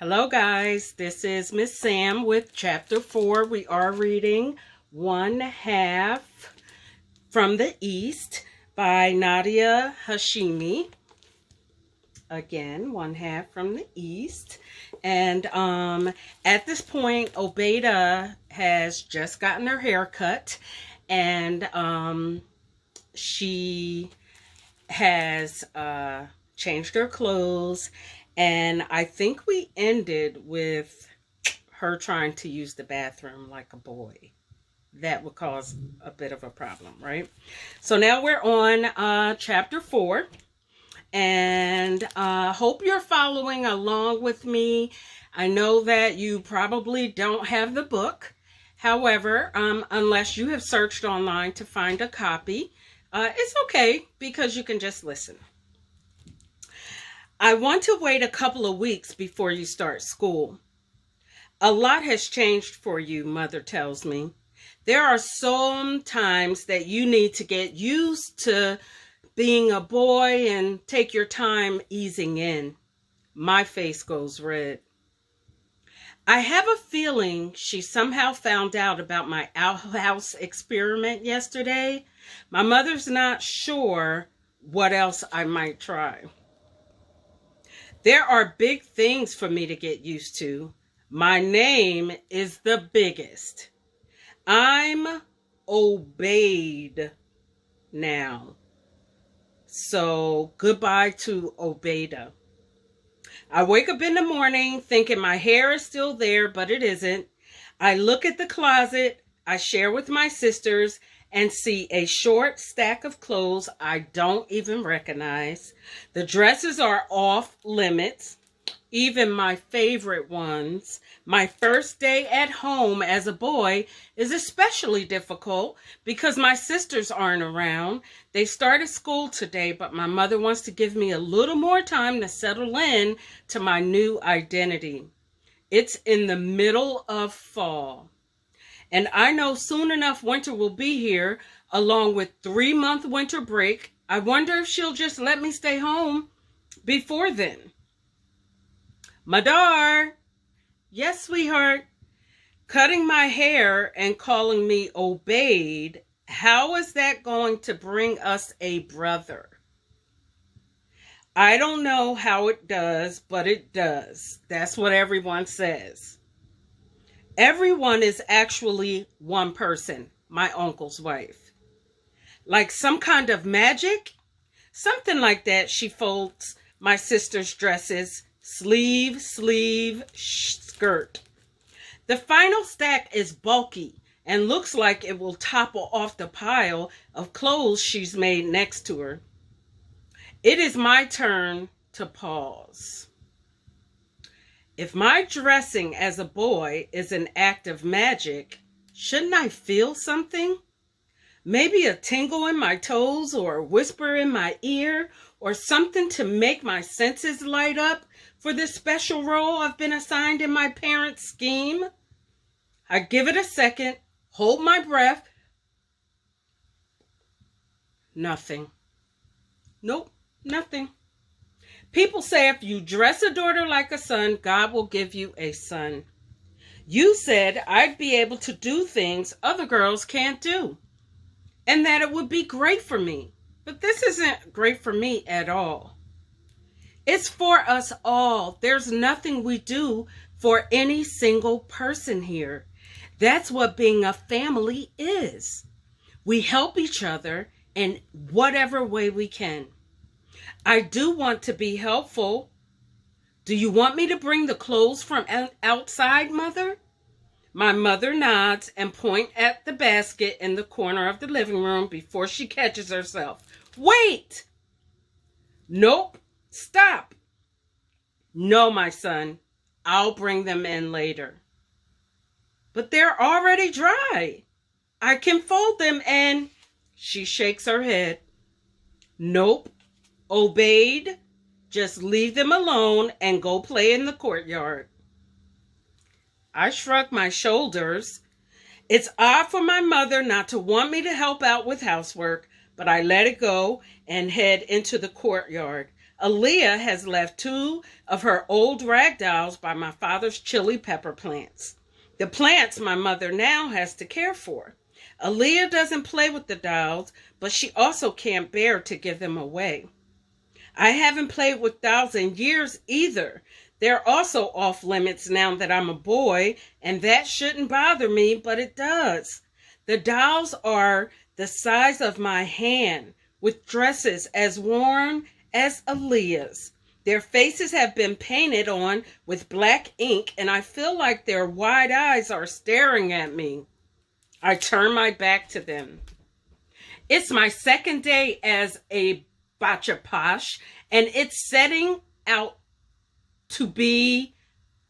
Hello guys, this is Miss Sam with chapter 4. We are reading One Half from the East by Nadia Hashimi. Again, One Half from the East. And at this point, Obeda has just gotten her hair cut, and she has changed her clothes. And I think we ended with her trying to use the bathroom like a boy. That would cause a bit of a problem, right? So now we're on chapter 4. And hope you're following along with me. I know that you probably don't have the book. However, unless you have searched online to find a copy, it's okay because you can just listen. I want to wait a couple of weeks before you start school. A lot has changed for you, Mother tells me. There are some times that you need to get used to being a boy and take your time easing in. My face goes red. I have a feeling she somehow found out about my outhouse experiment yesterday. My mother's not sure what else I might try. There are big things for me to get used to. My name is the biggest. I'm obeyed now. So goodbye to Obeda. I wake up in the morning thinking my hair is still there, but it isn't. I look at the closet I share with my sisters and see a short stack of clothes I don't even recognize. The dresses are off limits, even my favorite ones. My first day at home as a boy is especially difficult because my sisters aren't around. They started school today, but my mother wants to give me a little more time to settle in to my new identity. It's in the middle of fall. And I know soon enough winter will be here, along with 3-month winter break. I wonder if she'll just let me stay home before then. Madar, yes, sweetheart, cutting my hair and calling me obeyed. How is that going to bring us a brother? I don't know how it does, but it does. That's what everyone says. Everyone is actually one person, my uncle's wife. Like some kind of magic? Something like that. She folds my sister's dresses, sleeve, skirt. The final stack is bulky and looks like it will topple off the pile of clothes she's made next to her. It is my turn to pause. If my dressing as a boy is an act of magic, shouldn't I feel something? Maybe a tingle in my toes or a whisper in my ear or something to make my senses light up for this special role I've been assigned in my parents' scheme? I give it a second, hold my breath. Nothing. Nope, nothing. People say if you dress a daughter like a son, God will give you a son. You said I'd be able to do things other girls can't do, and that it would be great for me. But this isn't great for me at all. It's for us all. There's nothing we do for any single person here. That's what being a family is. We help each other in whatever way we can. I do want to be helpful. Do you want me to bring the clothes from outside, Mother? My mother nods and points at the basket in the corner of the living room before she catches herself. Wait! Nope. Stop. No, my son. I'll bring them in later. But they're already dry. I can fold them and... She shakes her head. Nope. Obeyed, just leave them alone and go play in the courtyard. I shrug my shoulders. It's odd for my mother not to want me to help out with housework, but I let it go and head into the courtyard. Aaliyah has left 2 of her old rag dolls by my father's chili pepper plants. The plants my mother now has to care for. Aaliyah doesn't play with the dolls, but she also can't bear to give them away. I haven't played with dolls in years either. They're also off limits now that I'm a boy, and that shouldn't bother me, but it does. The dolls are the size of my hand, with dresses as worn as Aaliyah's. Their faces have been painted on with black ink, and I feel like their wide eyes are staring at me. I turn my back to them. It's my second day as a bacha posh, and it's setting out to be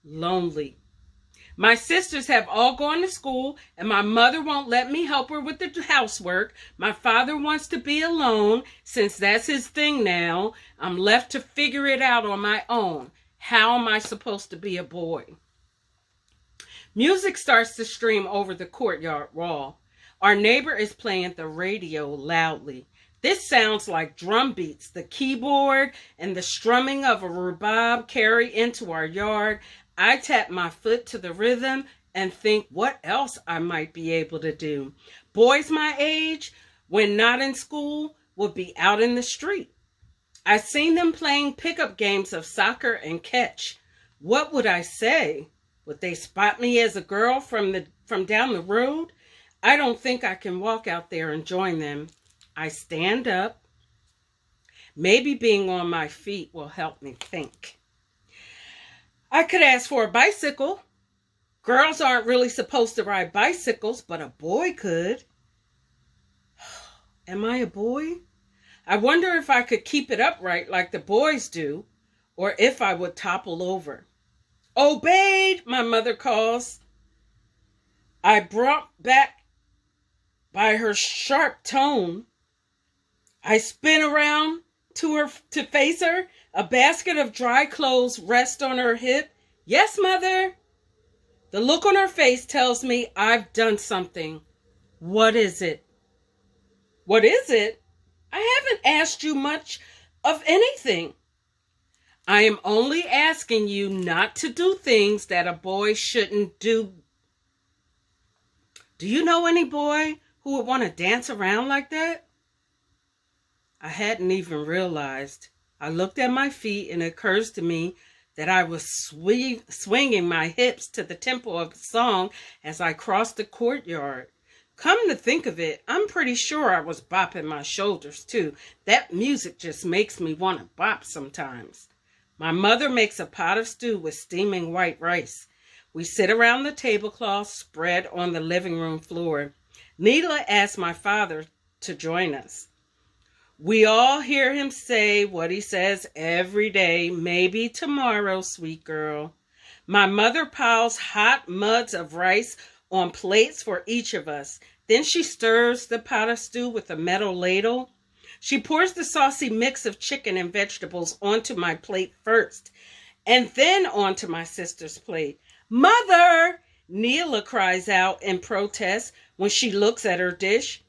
lonely. My sisters have all gone to school, and my mother won't let me help her with the housework. My father wants to be alone. Since that's his thing now, I'm left to figure it out on my own. How am I supposed to be a boy? Music starts to stream over the courtyard wall. Our neighbor is playing the radio loudly. This sounds like drum beats. The keyboard and the strumming of a rhubarb carry into our yard. I tap my foot to the rhythm and think what else I might be able to do. Boys my age, when not in school, would be out in the street. I've seen them playing pickup games of soccer and catch. What would I say? Would they spot me as a girl from down the road? I don't think I can walk out there and join them. I stand up. Maybe being on my feet will help me think. I could ask for a bicycle. Girls aren't really supposed to ride bicycles, but a boy could. Am I a boy? I wonder if I could keep it upright like the boys do, or if I would topple over. Obeyed, my mother calls. I brought back by her sharp tone. I spin around to face her. A basket of dry clothes rests on her hip. Yes, mother. The look on her face tells me I've done something. What is it? What is it? I haven't asked you much of anything. I am only asking you not to do things that a boy shouldn't do. Do you know any boy who would want to dance around like that? I hadn't even realized. I looked at my feet and it occurs to me that I was swinging my hips to the tempo of the song as I crossed the courtyard. Come to think of it, I'm pretty sure I was bopping my shoulders too. That music just makes me want to bop sometimes. My mother makes a pot of stew with steaming white rice. We sit around the tablecloth spread on the living room floor. Neela asks my father to join us. We all hear him say what he says every day, maybe tomorrow, sweet girl. My mother piles hot muds of rice on plates for each of us. Then she stirs the pot of stew with a metal ladle. She pours the saucy mix of chicken and vegetables onto my plate first, and then onto my sister's plate. Mother! Neela cries out in protest when she looks at her dish.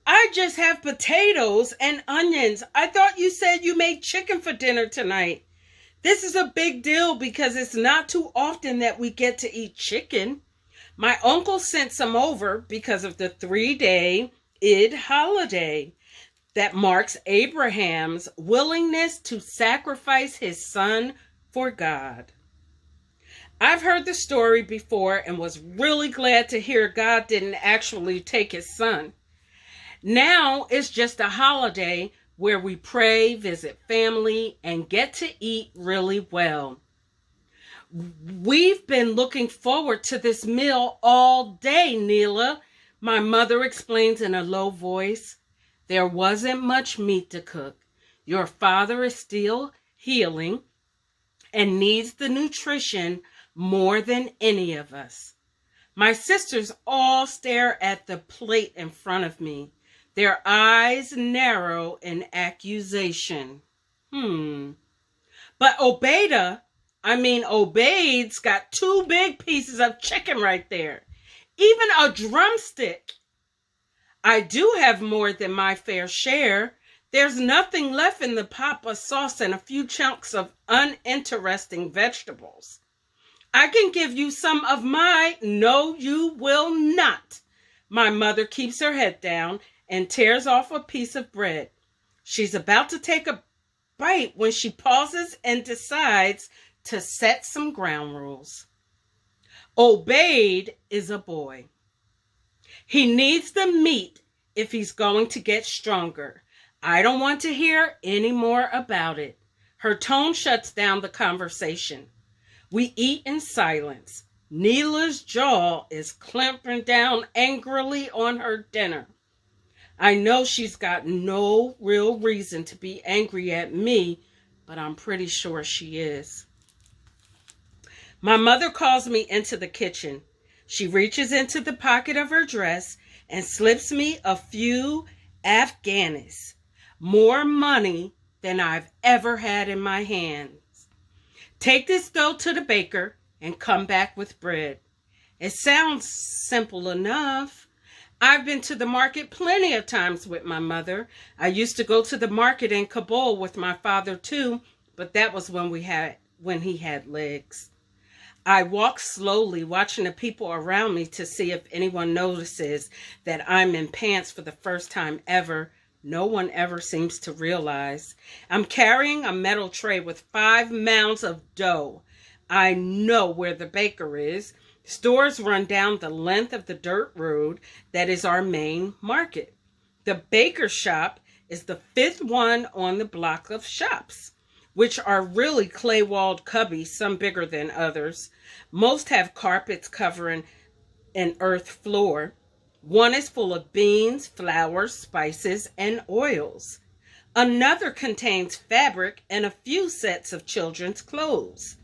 I just have potatoes and onions. I thought you said you made chicken for dinner tonight. This is a big deal because it's not too often that we get to eat chicken. My uncle sent some over because of the 3-day Eid holiday that marks Abraham's willingness to sacrifice his son for God. I've heard the story before and was really glad to hear God didn't actually take his son. Now it's just a holiday where we pray, visit family, and get to eat really well. We've been looking forward to this meal all day, Neela, my mother explains in a low voice. There wasn't much meat to cook. Your father is still healing and needs the nutrition more than any of us. My sisters all stare at the plate in front of me. Their eyes narrow in accusation. But Obaid's got 2 big pieces of chicken right there. Even a drumstick. I do have more than my fair share. There's nothing left in the pot but sauce and a few chunks of uninteresting vegetables. I can give you some of my. No, you will not. My mother keeps her head down and tears off a piece of bread. She's about to take a bite when she pauses and decides to set some ground rules. Obeyed is a boy. He needs the meat if he's going to get stronger. I don't want to hear any more about it. Her tone shuts down the conversation. We eat in silence. Neela's jaw is clamping down angrily on her dinner. I know she's got no real reason to be angry at me, but I'm pretty sure she is. My mother calls me into the kitchen. She reaches into the pocket of her dress and slips me a few Afghanis, more money than I've ever had in my hands. Take this dough to the baker and come back with bread. It sounds simple enough. I've been to the market plenty of times with my mother. I used to go to the market in Kabul with my father too, but that was when he had legs. I walk slowly, watching the people around me to see if anyone notices that I'm in pants for the first time ever. No one ever seems to realize. I'm carrying a metal tray with 5 mounds of dough. I know where the baker is. Stores run down the length of the dirt road that is our main market. The baker shop is the 5th one on the block of shops, which are really clay-walled cubbies, some bigger than others. Most have carpets covering an earth floor. One is full of beans, flour, spices, and oils. Another contains fabric and a few sets of children's clothes.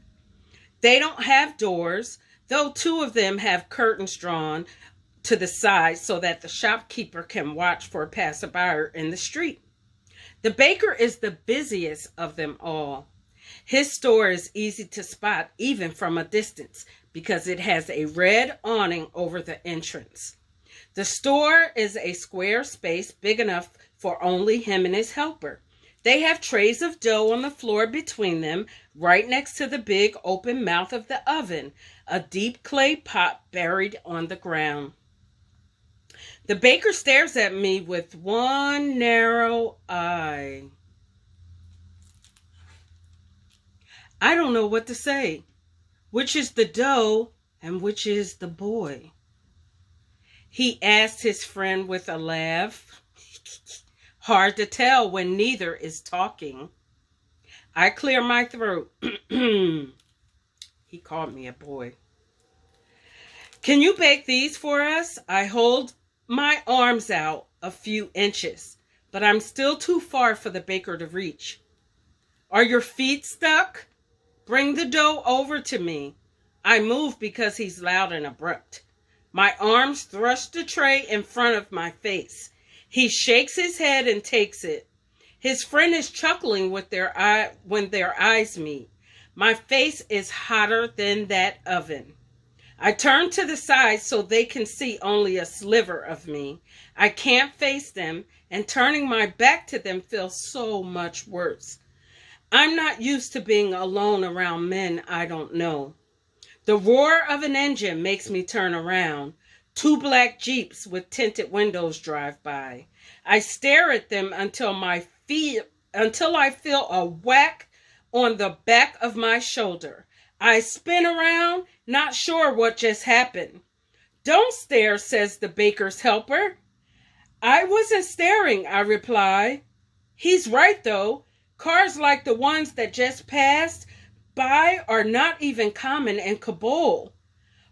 They don't have doors, though 2 of them have curtains drawn to the side so that the shopkeeper can watch for a passerby in the street. The baker is the busiest of them all. His store is easy to spot even from a distance because it has a red awning over the entrance. The store is a square space big enough for only him and his helper. They have trays of dough on the floor between them, right next to the big open mouth of the oven, a deep clay pot buried on the ground. The baker stares at me with one narrow eye. I don't know what to say. Which is the dough and which is the boy? He asked his friend with a laugh. Hard to tell when neither is talking. I clear my throat. He called me a boy. Can you bake these for us? I hold my arms out a few inches, but I'm still too far for the baker to reach. Are your feet stuck? Bring the dough over to me. I move because he's loud and abrupt. My arms thrust the tray in front of my face. He shakes his head and takes it. His friend is chuckling when their eyes meet. My face is hotter than that oven. I turn to the side so they can see only a sliver of me. I can't face them, and turning my back to them feels so much worse. I'm not used to being alone around men I don't know. The roar of an engine makes me turn around. 2 black Jeeps with tinted windows drive by. I stare at them until I feel a whack on the back of my shoulder. I spin around, not sure what just happened. Don't stare, says the baker's helper. I wasn't staring, I reply. He's right, though. Cars like the ones that just passed by are not even common in Kabul,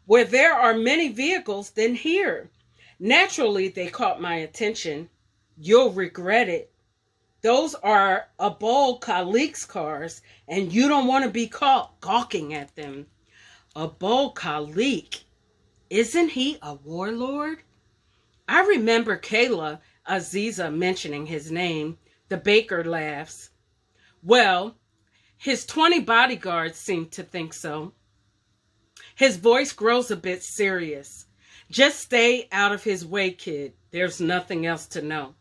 where there are many vehicles than here. Naturally, they caught my attention. You'll regret it. Those are Abul Khalik's cars, and you don't want to be caught gawking at them. Abul Khalik, isn't he a warlord? I remember Kayla Aziza mentioning his name. The baker laughs. Well, his 20 bodyguards seem to think so. His voice grows a bit serious. Just stay out of his way, kid. There's nothing else to know.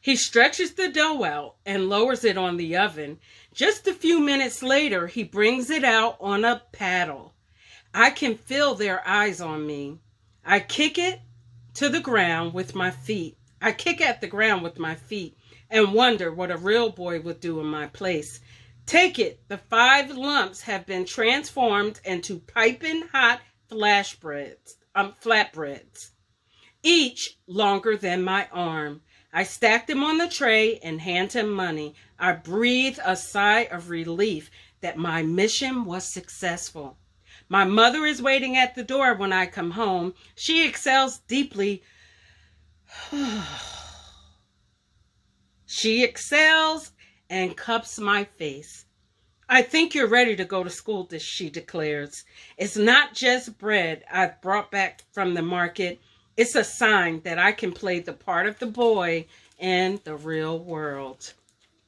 He stretches the dough out and lowers it on the oven. Just a few minutes later, he brings it out on a paddle. I can feel their eyes on me. I kick it to the ground with my feet. I kick at the ground with my feet and wonder what a real boy would do in my place. Take it. The 5 lumps have been transformed into piping hot flatbreads, each longer than my arm. I stack them on the tray and hand him money. I breathe a sigh of relief that my mission was successful. My mother is waiting at the door when I come home. She exhales deeply. She exhales and cups my face. I think you're ready to go to school, she declares. It's not just bread I've brought back from the market. It's a sign that I can play the part of the boy in the real world.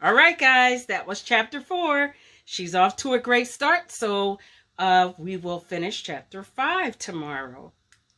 All right, guys, that was chapter 4. She's off to a great start, so we will finish chapter 5 tomorrow.